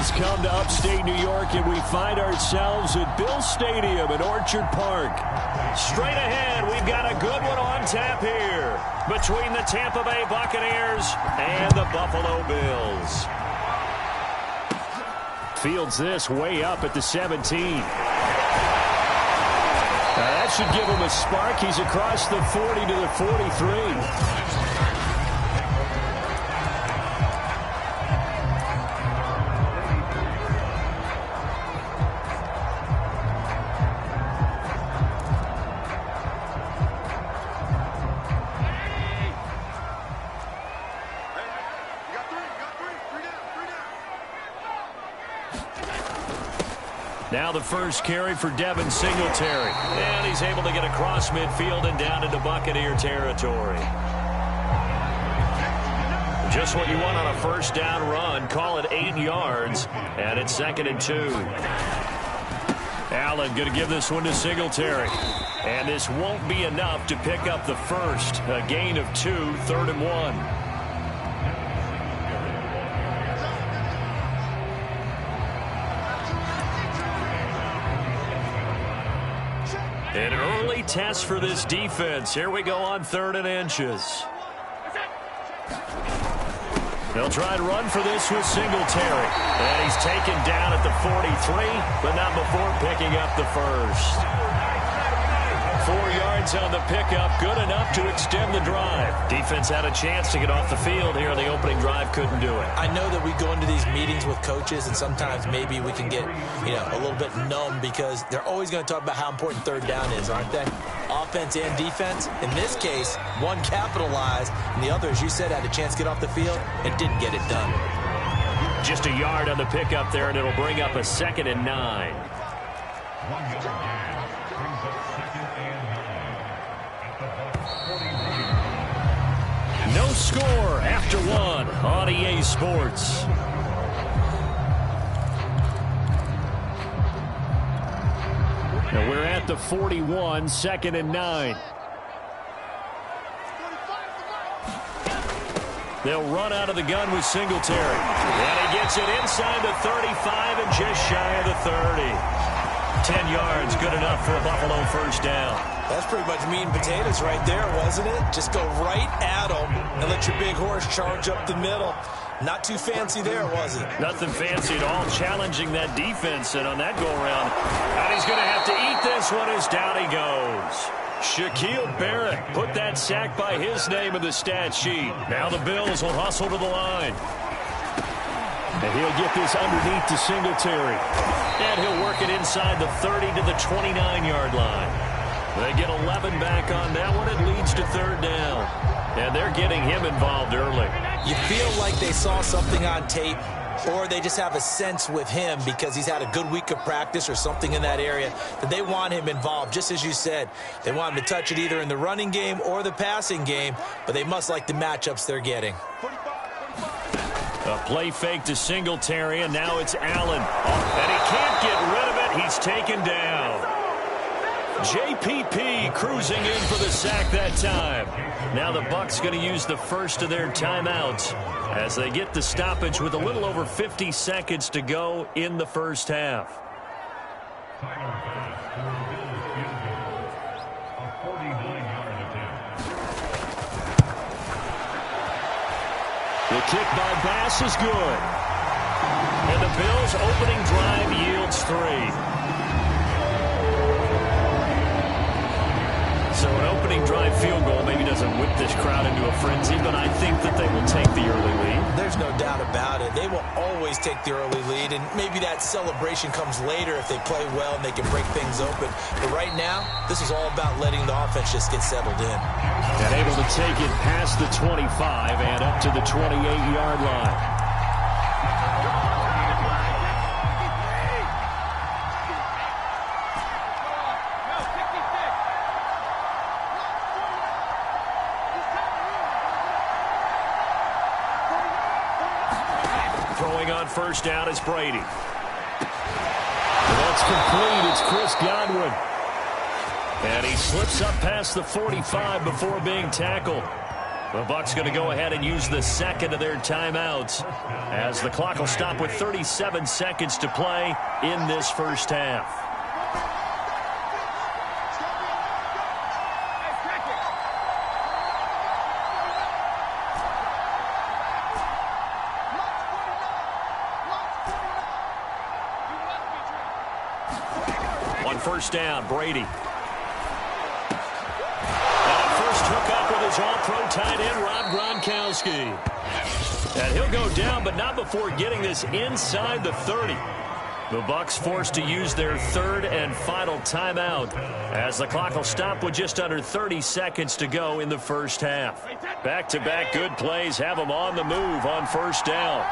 has come to upstate New York, and we find ourselves at Bill Stadium in Orchard Park. Straight ahead, we've got a good one on tap here between the Tampa Bay Buccaneers and the Buffalo Bills. Fields this way up at the 17. That should give him a spark. He's across the 40 to the 43. Now the first carry for Devin Singletary. And he's able to get across midfield and down into Buccaneer territory. Just what you want on a first down run. Call it 8 yards. And it's 2nd and 2. Allen going to give this one to Singletary. And this won't be enough to pick up the first. A gain of 2, 3rd and 1. An early test for this defense. Here we go on 3rd and inches. They'll try and run for this with Singletary. And he's taken down at the 43, but not before picking up the first. 4 yards on the pickup, good enough to extend the drive. Defense had a chance to get off the field here on the opening drive, couldn't do it. I know that we go into these meetings with coaches, and sometimes maybe we can get, a little bit numb because they're always going to talk about how important 3rd down is, aren't they? Offense and defense. In this case, one capitalized, and the other, as you said, had a chance to get off the field and didn't get it done. Just a yard on the pickup there, and it'll bring up a 2nd and 9. 1 yard gain brings up 2nd and 9 at the 49. No score after 1 on EA Sports. And we're at the 41, 2nd and 9. They'll run out of the gun with Singletary. And he gets it inside the 35 and just shy of the 30. 10 yards, good enough for a Buffalo first down. That's pretty much meat and potatoes right there, wasn't it? Just go right at them and let your big horse charge up the middle. Not too fancy there, was it? Nothing fancy at all, challenging that defense, and on that go-around, and he's going to have to eat this one as down he goes. Shaquille Barrett put that sack by his name in the stat sheet. Now the Bills will hustle to the line. And he'll get this underneath to Singletary. And he'll work it inside the 30 to the 29-yard line. They get 11 back on that one. It leads to 3rd down. And they're getting him involved early. You feel like they saw something on tape, or they just have a sense with him because he's had a good week of practice or something in that area that they want him involved. Just as you said, they want him to touch it either in the running game or the passing game, but they must like the matchups they're getting. A play fake to Singletary, and now it's Allen. And he can't get rid of it. He's taken down. JPP cruising in for the sack that time. Now the Bucs going to use the first of their timeouts as they get the stoppage with a little over 50 seconds to go in the first half. The kick by Bass is good. And the Bills' opening drive yields 3. So an opening drive field goal maybe doesn't whip this crowd into a frenzy, but I think that they will take the early lead. There's no doubt about it. They will always take the early lead, and maybe that celebration comes later if they play well and they can break things open. But right now, this is all about letting the offense just get settled in. And able to take it past the 25 and up to the 28-yard line. Throwing on first down is Brady. That's complete. It's Chris Godwin. And he slips up past the 45 before being tackled. The Bucs going to go ahead and use the second of their timeouts as the clock will stop with 37 seconds to play in this first half. On first down, Brady. Hook up with his all-pro tight end, Rob Gronkowski. And he'll go down, but not before getting this inside the 30. The Bucs forced to use their third and final timeout as the clock will stop with just under 30 seconds to go in the first half. Back-to-back good plays have them on the move on first down.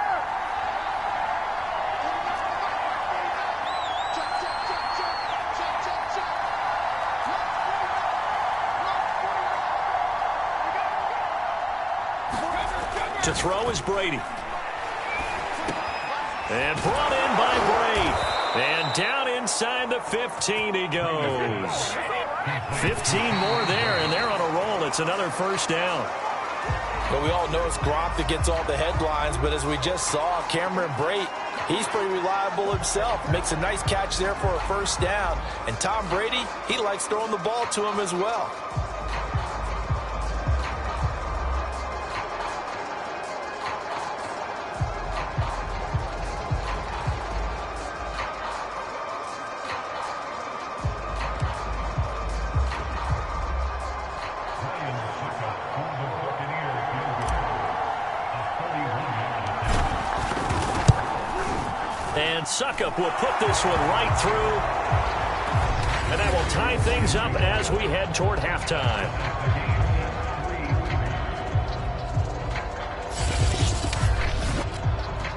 To throw is Brady. And brought in by Brady. And down inside the 15 he goes. 15 more there, and they're on a roll. It's another first down. Well, we all know it's Gronk that gets all the headlines, but as we just saw, Cameron Brate, he's pretty reliable himself. Makes a nice catch there for a first down. And Tom Brady, he likes throwing the ball to him as well. And Suckup will put this one right through. And that will tie things up as we head toward halftime.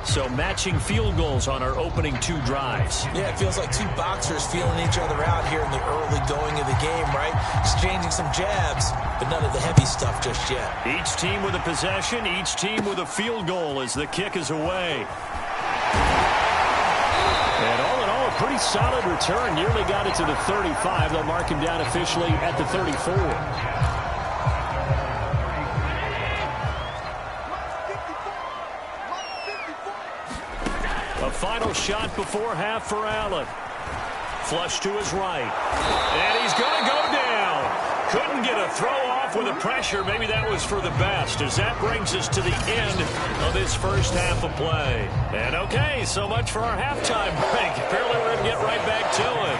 So matching field goals on our opening two drives. Yeah, it feels like two boxers feeling each other out here in the early going of the game, right? Exchanging some jabs, but none of the heavy stuff just yet. Each team with a possession, each team with a field goal as the kick is away. And all in all, a pretty solid return. Nearly got it to the 35. They'll mark him down officially at the 34. A final shot before half for Allen. Flush to his right. And he's going to go down. Couldn't get a throw off with the pressure. Maybe that was for the best, as that brings us to the end of this first half of play. And okay, so much for our halftime break. Apparently we're going to get right back to it.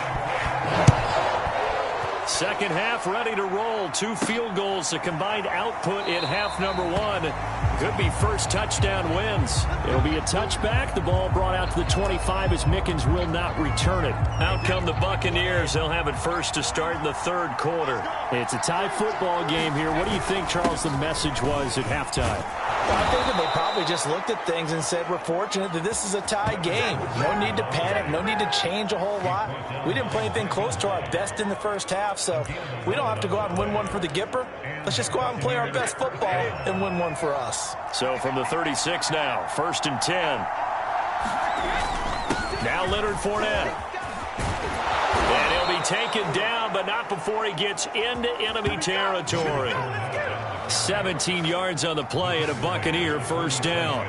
Second half ready to roll. 2 field goals, the combined output in half number 1. Could be first touchdown wins. It'll be a touchback. The ball brought out to the 25 as Mickens will not return it. Out come the Buccaneers. They'll have it first to start in the third quarter. It's a tie football game here. What do you think, Charles, the message was at halftime? Well, I think that they probably just looked at things and said, we're fortunate that this is a tie game. No need to panic. No need to change a whole lot. We didn't play anything close to our best in the first half, so we don't have to go out and win one for the Gipper. Let's just go out and play our best football and win one for us. So from the 36 now, 1st and 10. Now Leonard Fournette. And he'll be taken down, but not before he gets into enemy territory. 17 yards on the play and a Buccaneer first down.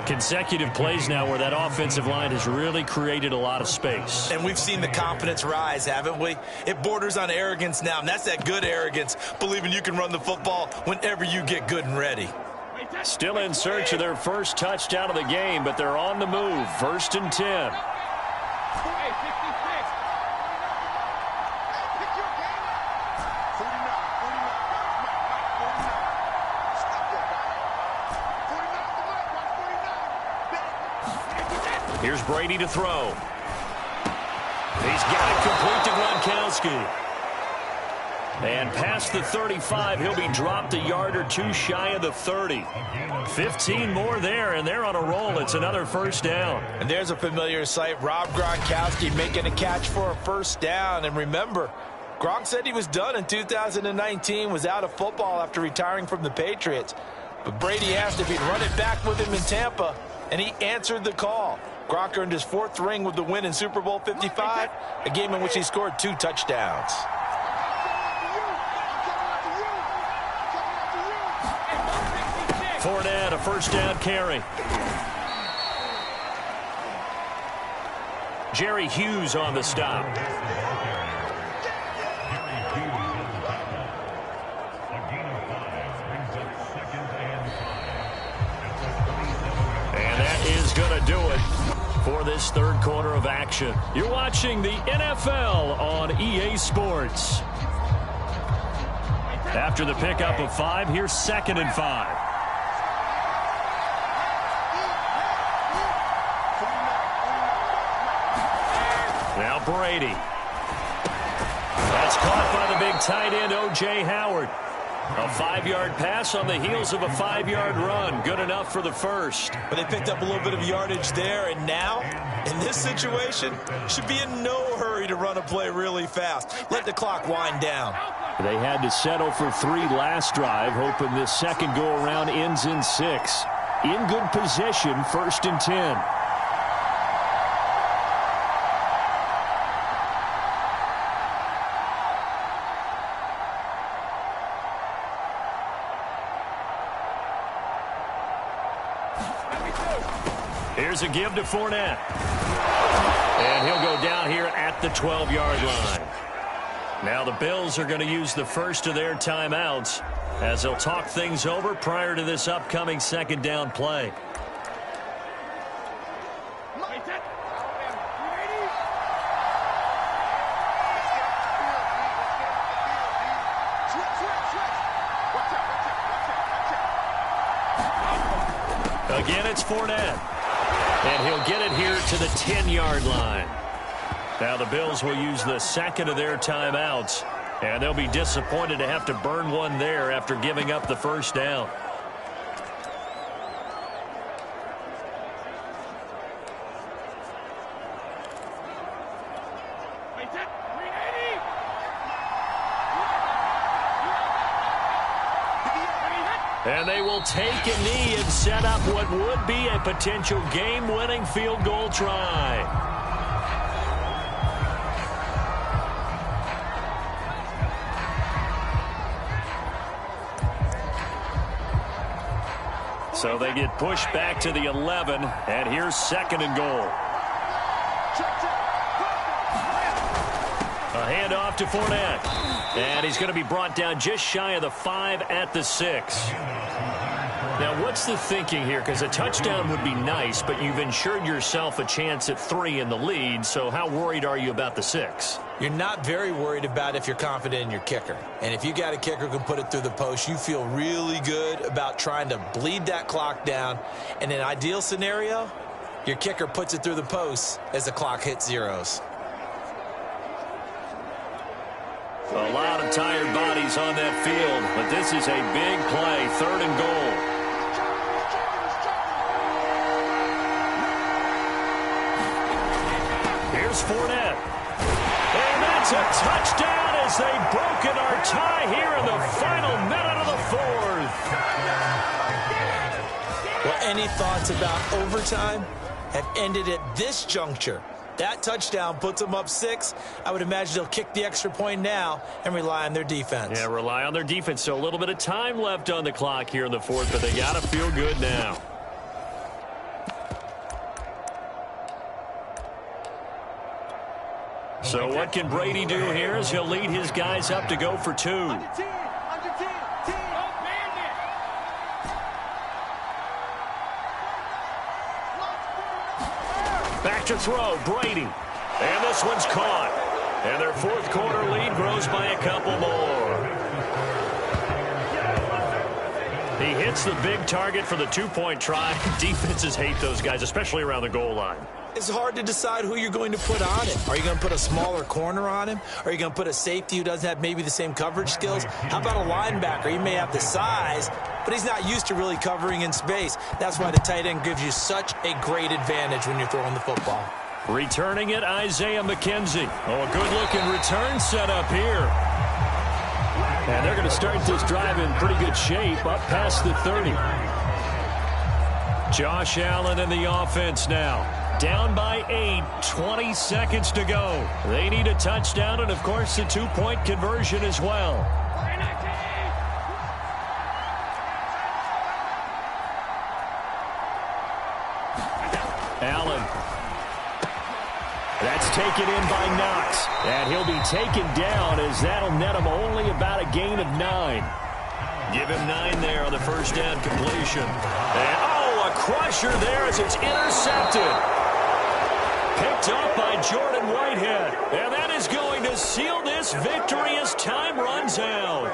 Consecutive plays now where that offensive line has really created a lot of space. And we've seen the confidence rise, haven't we? It borders on arrogance now, and that's that good arrogance, believing you can run the football whenever you get good and ready. Still in search of their first touchdown of the game, but they're on the move. 1st and 10. Here's Brady to throw. He's got it complete to Gronkowski. And past the 35, he'll be dropped a yard or two shy of the 30. 15 more there, and they're on a roll. It's another first down. And there's a familiar sight. Rob Gronkowski making a catch for a first down. And remember, Gronk said he was done in 2019, was out of football after retiring from the Patriots. But Brady asked if he'd run it back with him in Tampa, and he answered the call. Gronk earned his 4th ring with the win in Super Bowl 55, a game in which he scored 2 touchdowns. Fournette, a first down carry. Jerry Hughes on the stop. And that is going to do it for this third quarter of action. You're watching the NFL on EA Sports. After the pickup of 5, here's 2nd and 5. Now Brady. That's caught by the big tight end, O.J. Howard. A 5-yard pass on the heels of a 5-yard run. Good enough for the first. But they picked up a little bit of yardage there, and now, in this situation, should be in no hurry to run a play really fast. Let the clock wind down. They had to settle for 3 last drive, hoping this second go-around ends in 6. In good position, 1st and 10. Here's a give to Fournette. And he'll go down here at the 12-yard line. Now the Bills are going to use the first of their timeouts as they'll talk things over prior to this upcoming second down play. Again, it's Fournette. And he'll get it here to the 10-yard line. Now the Bills will use the second of their timeouts, and they'll be disappointed to have to burn one there after giving up the first down. And they will take a knee and set up what would be a potential game-winning field goal try. So they get pushed back to the 11, and here's 2nd and goal. A handoff to Fournette. And he's going to be brought down just shy of the 5 at the 6. Now, what's the thinking here? Because a touchdown would be nice, but you've ensured yourself a chance at 3 in the lead, so how worried are you about the 6? You're not very worried about if you're confident in your kicker. And if you got a kicker who can put it through the post, you feel really good about trying to bleed that clock down. In an ideal scenario, your kicker puts it through the post as the clock hits zeros. A lot of tired bodies on that field, but this is a big play, 3rd and goal. Here's Fournette. And that's a touchdown as they've broken our tie here in the final minute of the 4th. Well, any thoughts about overtime have ended at this juncture. That touchdown puts them up 6. I would imagine they'll kick the extra point now and rely on their defense. Yeah, rely on their defense. So a little bit of time left on the clock here in the 4th, but they got to feel good now. So what can Brady do here as he'll lead his guys up to go for 2. Back to throw, Brady. And this one's caught. And their 4th quarter lead grows by a couple more. He hits the big target for the 2-point try. Defenses hate those guys, especially around the goal line. It's hard to decide who you're going to put on him. Are you going to put a smaller corner on him? Are you going to put a safety who doesn't have maybe the same coverage skills? How about a linebacker? He may have the size, but he's not used to really covering in space. That's why the tight end gives you such a great advantage when you're throwing the football. Returning it, Isaiah McKenzie. Oh, a good-looking return set up here. And they're going to start this drive in pretty good shape, up past the 30. Josh Allen in the offense now. Down by 8, 20 seconds to go. They need a touchdown and, of course, a 2-point conversion as well. Allen. That's taken in by Knox. And he'll be taken down as that'll net him only about a gain of 9. Give him 9 there on the first down completion. And, a crusher there as it's intercepted. Picked up by Jordan Whitehead. And that is going to seal this victory as time runs out.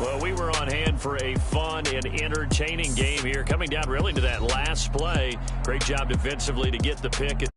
Well, we were on hand for a fun and entertaining game here. Coming down really to that last play. Great job defensively to get the pick.